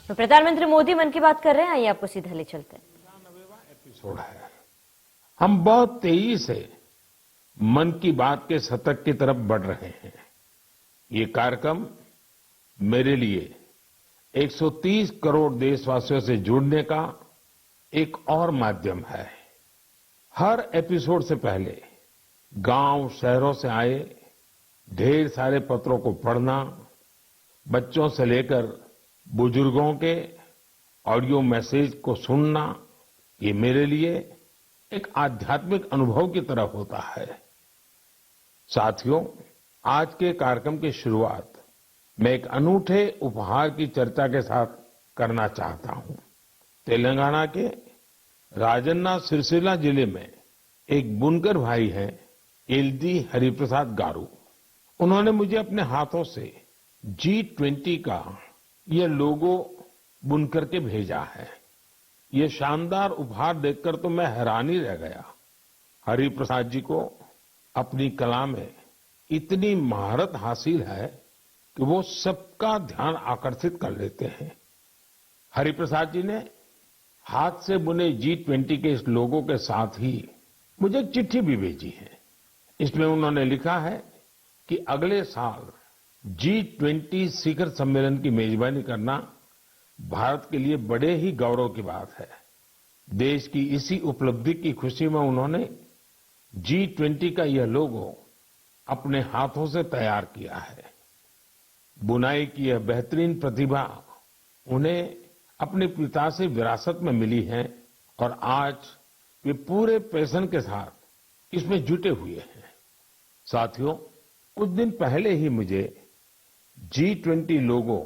तो प्रधानमंत्री मोदी मन की बात कर रहे हैं, आइए आपको सीधे ले चलते हैं। 99वां एपिसोड है। हम बहुत तेजी से मन की बात के शतक की तरफ बढ़ रहे हैं। ये कार्यक्रम मेरे लिए 130 करोड़ देशवासियों से जुड़ने का एक और माध्यम है। हर एपिसोड से पहले गांव शहरों से आए ढेर सारे पत्रों को पढ़ना, बच्चों से लेकर बुजुर्गों के ऑडियो मैसेज को सुनना, ये मेरे लिए एक आध्यात्मिक अनुभव की तरह होता है। साथियों, आज के कार्यक्रम की शुरुआत मैं एक अनूठे उपहार की चर्चा के साथ करना चाहता हूं। तेलंगाना के राजन्ना सिरसिल्ला जिले में एक बुनकर भाई हैं, एलदी हरिप्रसाद गारू। उन्होंने मुझे अपने हाथों से G20 का ये लोगो बुनकर के भेजा है। ये शानदार उपहार देखकर तो मैं हैरान ही रह गया। हरिप्रसाद जी को अपनी कला में इतनी महारत हासिल है कि वो सबका ध्यान आकर्षित कर लेते हैं। हरिप्रसाद जी ने हाथ से बुने G20 के इस लोगो के साथ ही मुझे एक चिट्ठी भी भेजी है। इसमें उन्होंने लिखा है कि अगले साल G20 शिखर सम्मेलन की मेजबानी करना भारत के लिए बड़े ही गौरव की बात है। देश की इसी उपलब्धि की खुशी में उन्होंने G20 का यह लोगो अपने हाथों से तैयार किया है। बुनाई की यह बेहतरीन प्रतिभा उन्हें अपने पिता से विरासत में मिली है और आज वे पूरे पैशन के साथ इसमें जुटे हुए हैं। साथियों, कुछ दिन पहले ही मुझे G20 लोगो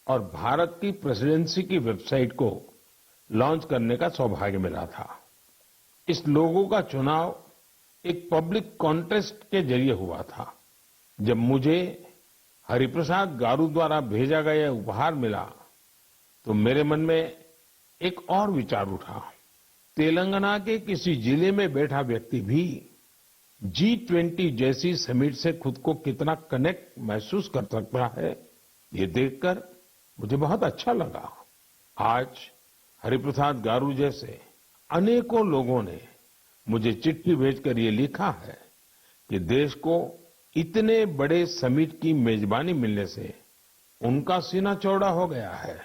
और भारत की प्रेसिडेंसी की वेबसाइट को लॉन्च करने का सौभाग्य मिला था। इस लोगो का चुनाव एक पब्लिक कॉन्टेस्ट के जरिए हुआ था। जब मुझे हरिप्रसाद गारू द्वारा भेजा गया उपहार मिला तो मेरे मन में एक और विचार उठा। तेलंगाना के किसी जिले में बैठा व्यक्ति भी G20 जैसी समिट से खुद को कितना कनेक्ट महसूस कर सकता है, ये देखकर मुझे बहुत अच्छा लगा। आज हरिप्रसाद गारू जैसे अनेकों लोगों ने मुझे चिट्ठी भेजकर ये लिखा है कि देश को इतने बड़े समिट की मेजबानी मिलने से उनका सीना चौड़ा हो गया है।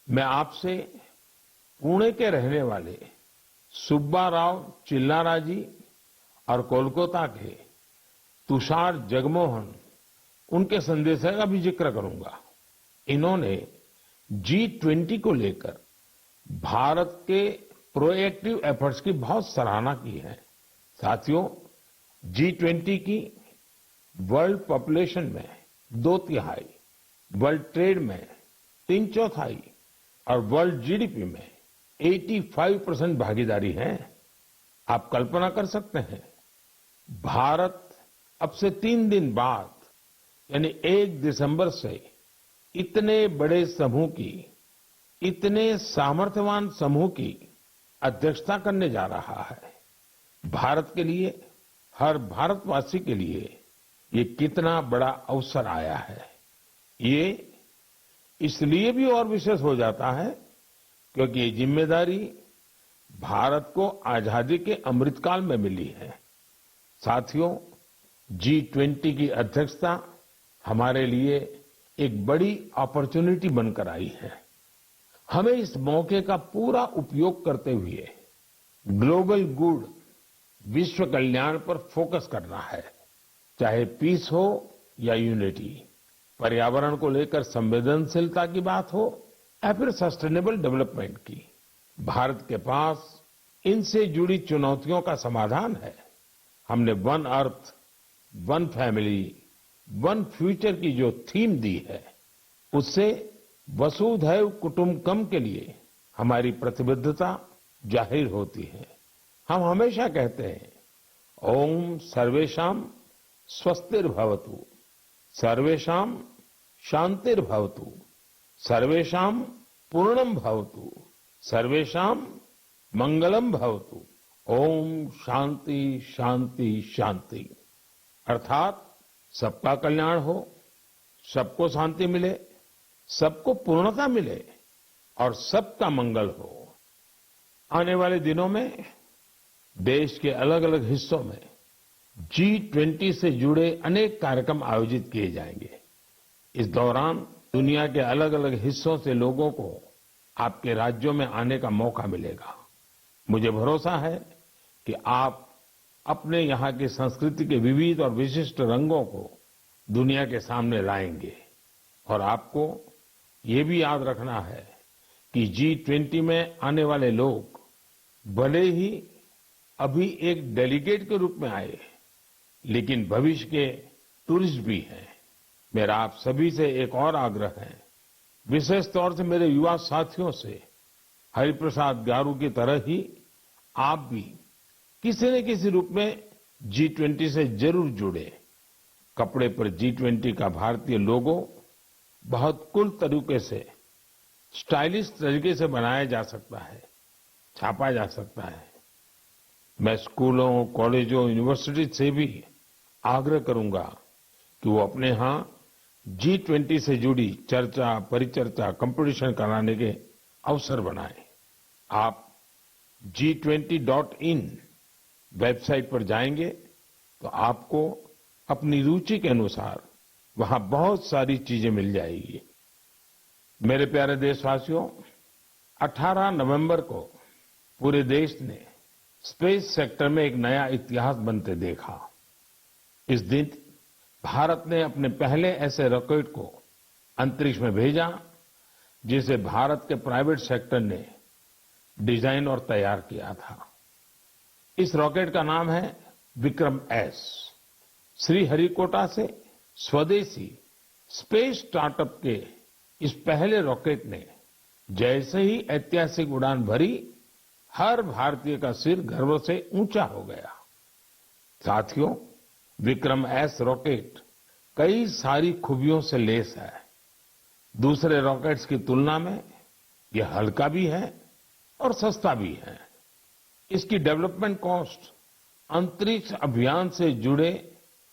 मैं आपसे पुणे के रहने वाले सुब्बा राव चिल्लारा जी और कोलकाता के तुषार जगमोहन, उनके संदेश का भी जिक्र करूंगा। इन्होंने G20 को लेकर भारत के प्रोएक्टिव एफर्ट्स की बहुत सराहना की है। साथियों, G20 की वर्ल्ड पॉपुलेशन में 2/3, वर्ल्ड ट्रेड में 3/4 और वर्ल्ड जीडीपी में 85% भागीदारी है। आप कल्पना कर सकते हैं, भारत अब से 3 दिन बाद यानी 1 दिसंबर से इतने बड़े समूह की, इतने सामर्थ्यवान समूह की अध्यक्षता करने जा रहा है। भारत के लिए, हर भारतवासी के लिए ये कितना बड़ा अवसर आया है। ये इसलिए भी और विशेष हो जाता है क्योंकि ये जिम्मेदारी भारत को आजादी के अमृतकाल में मिली है। साथियों, G20 की अध्यक्षता हमारे लिए एक बड़ी अपॉर्चुनिटी बनकर आई है। हमें इस मौके का पूरा उपयोग करते हुए ग्लोबल गुड, विश्व कल्याण पर फोकस करना है। चाहे पीस हो या यूनिटी, पर्यावरण को लेकर संवेदनशीलता की बात हो या फिर सस्टेनेबल डेवलपमेंट की, भारत के पास इनसे जुड़ी चुनौतियों का समाधान है। हमने one earth, one family, one future की जो थीम दी है, उससे वसुधैव कुटुंबकम के लिए हमारी प्रतिबद्धता जाहिर होती है। हम हमेशा कहते हैं, ओम सर्वेषां स्वस्तिर्भवतु, सर्वेषां शांतिर्भवतु, सर्वेषां पूर्णम भवतु, सर्वेषां मंगलम भवतु। ओम शांति शांति शांति। अर्थात सबका कल्याण हो, सबको शांति मिले, सबको पूर्णता मिले और सबका मंगल हो। आने वाले दिनों में देश के अलग अलग हिस्सों में G20 से जुड़े अनेक कार्यक्रम आयोजित किए जाएंगे। इस दौरान दुनिया के अलग अलग हिस्सों से लोगों को आपके राज्यों में आने का मौका मिलेगा। मुझे भरोसा है कि आप अपने यहाँ की संस्कृति के विविध और विशिष्ट रंगों को दुनिया के सामने लाएंगे और आपको ये भी याद रखना है कि G20 में आने वाले लोग भले ही अभी एक डेलीगेट के रूप में आए, लेकिन भविष्य के टूरिस्ट भी हैं। मेरा आप सभी से एक और आग्रह है, विशेष तौर से मेरे युवा साथियों से, हरिप्रसाद गारू की तरह ही आप भी किसी न किसी रूप में G20 से जरूर जुड़े। कपड़े पर G20 का भारतीय लोगो बहुत कूल तरीके से, स्टाइलिश तरीके से बनाया जा सकता है, छापा जा सकता है। मैं स्कूलों, कॉलेजों, यूनिवर्सिटी से भी आग्रह करूंगा कि वो अपने यहाँ G20 से जुड़ी चर्चा, परिचर्चा, कंपटीशन कराने के अवसर बनाएं। आप G20.in वेबसाइट पर जाएंगे तो आपको अपनी रुचि के अनुसार वहां बहुत सारी चीजें मिल जाएगी। मेरे प्यारे देशवासियों, 18 नवंबर को पूरे देश ने स्पेस सेक्टर में एक नया इतिहास बनते देखा। इस दिन भारत ने अपने पहले ऐसे रॉकेट को अंतरिक्ष में भेजा जिसे भारत के प्राइवेट सेक्टर ने डिजाइन और तैयार किया था। इस रॉकेट का नाम है विक्रम-S। श्रीहरिकोटा से स्वदेशी स्पेस स्टार्टअप के इस पहले रॉकेट ने जैसे ही ऐतिहासिक उड़ान भरी, हर भारतीय का सिर गर्व से ऊंचा हो गया। साथियों, विक्रम-S रॉकेट कई सारी खूबियों से लैस है। दूसरे रॉकेट्स की तुलना में यह हल्का भी है और सस्ता भी है। इसकी डेवलपमेंट कॉस्ट अंतरिक्ष अभियान से जुड़े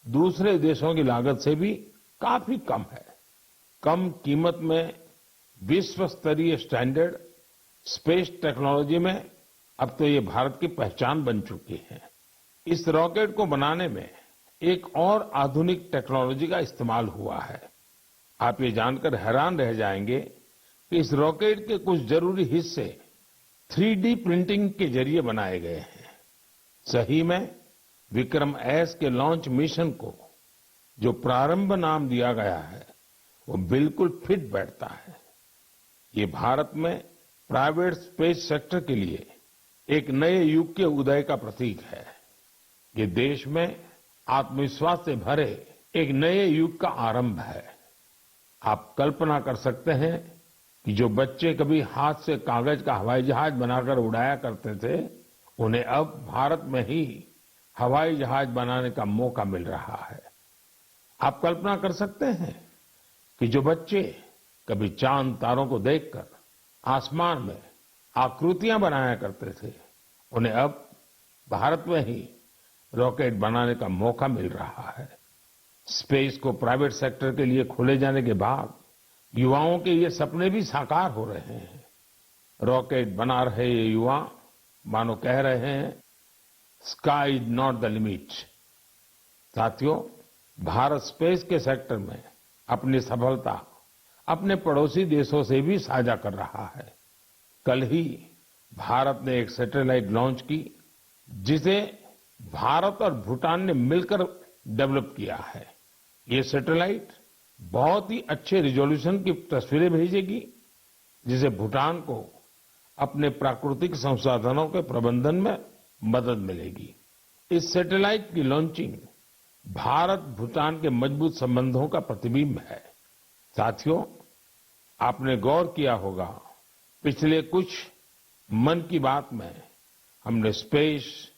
दूसरे देशों की लागत से भी काफी कम है। कम कीमत में विश्व स्तरीय स्टैंडर्ड स्पेस टेक्नोलॉजी में अब तो ये भारत की पहचान बन चुकी है। इस रॉकेट को बनाने में एक और आधुनिक टेक्नोलॉजी का इस्तेमाल हुआ है। आप ये जानकर हैरान रह जाएंगे कि इस रॉकेट के कुछ जरूरी हिस्से 3D प्रिंटिंग के जरिए बनाए गए हैं। सही में विक्रम-S के लॉन्च मिशन को जो प्रारंभ नाम दिया गया है, वो बिल्कुल फिट बैठता है। ये भारत में प्राइवेट स्पेस सेक्टर के लिए एक नए युग के उदय का प्रतीक है। ये देश में आत्मविश्वास से भरे एक नए युग का आरंभ है। आप कल्पना कर सकते हैं कि जो बच्चे कभी हाथ से कागज का हवाई जहाज बनाकर उड़ाया करते थे, उन्हें अब भारत में ही हवाई जहाज बनाने का मौका मिल रहा है। आप कल्पना कर सकते हैं कि जो बच्चे कभी चांद तारों को देखकर आसमान में आकृतियां बनाया करते थे, उन्हें अब भारत में ही रॉकेट बनाने का मौका मिल रहा है। स्पेस को प्राइवेट सेक्टर के लिए खोले जाने के बाद युवाओं के ये सपने भी साकार हो रहे हैं। रॉकेट बना रहे ये युवा मानो कह रहे हैं, sky is not the limit. साथियों, भारत स्पेस के सेक्टर में अपनी सफलता अपने पड़ोसी देशों से भी साझा कर रहा है। कल ही भारत ने एक सैटेलाइट लॉन्च की, जिसे भारत और भूटान ने मिलकर डेवलप किया है। ये सैटेलाइट बहुत ही अच्छे रिजोल्यूशन की तस्वीरें भेजेगी, जिसे भूटान को अपने प्राकृतिक संसाधनों के प्रबंधन में मदद मिलेगी। इस सैटेलाइट की लॉन्चिंग भारत भूटान के मजबूत संबंधों का प्रतिबिंब है। साथियों, आपने गौर किया होगा, पिछले कुछ मन की बात में हमने स्पेस,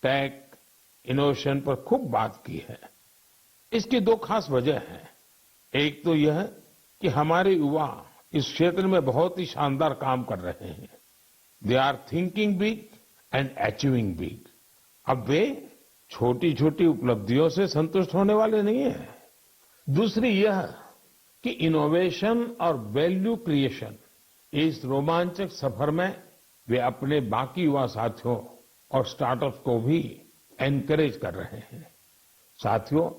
टेक, इनोवेशन पर खूब बात की है। इसकी दो खास वजह हैं। एक तो यह कि हमारे युवा इस क्षेत्र में बहुत ही शानदार काम कर रहे हैं। They are thinking big and achieving big. अब वे छोटी छोटी उपलब्धियों से संतुष्ट होने वाले नहीं हैं। दूसरी यह कि इनोवेशन और वैल्यू क्रिएशन इस रोमांचक सफर में वे अपने बाकी युवा साथियों और स्टार्टअप्स को भी एनकरेज कर रहे हैं। साथियों,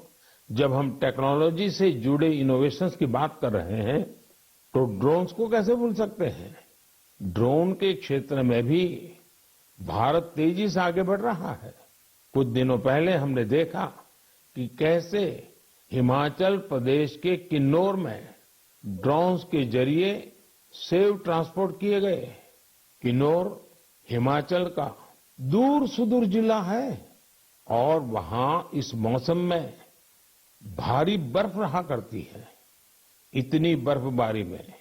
जब हम टेक्नोलॉजी से जुड़े इनोवेशंस की बात कर रहे हैं तो ड्रोन्स को कैसे भूल सकते हैं। ड्रोन के क्षेत्र में भी भारत तेजी से आगे बढ़ रहा है। कुछ दिनों पहले हमने देखा कि कैसे हिमाचल प्रदेश के किन्नौर में ड्रोन्स के जरिए सेव ट्रांसपोर्ट किए गए। किन्नौर हिमाचल का दूर सुदूर जिला है और वहां इस मौसम में भारी बर्फ रहा करती है। इतनी बर्फबारी में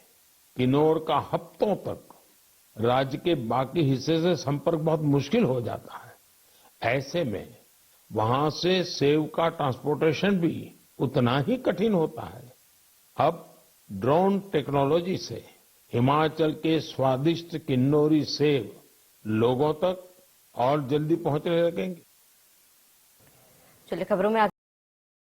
किन्नौर का हफ्तों तक राज्य के बाकी हिस्से से संपर्क बहुत मुश्किल हो जाता है। ऐसे में वहां से सेव का ट्रांसपोर्टेशन भी उतना ही कठिन होता है। अब ड्रोन टेक्नोलॉजी से हिमाचल के स्वादिष्ट किन्नौरी सेव लोगों तक और जल्दी पहुंचने लगेंगे। चलिए खबरों में आगे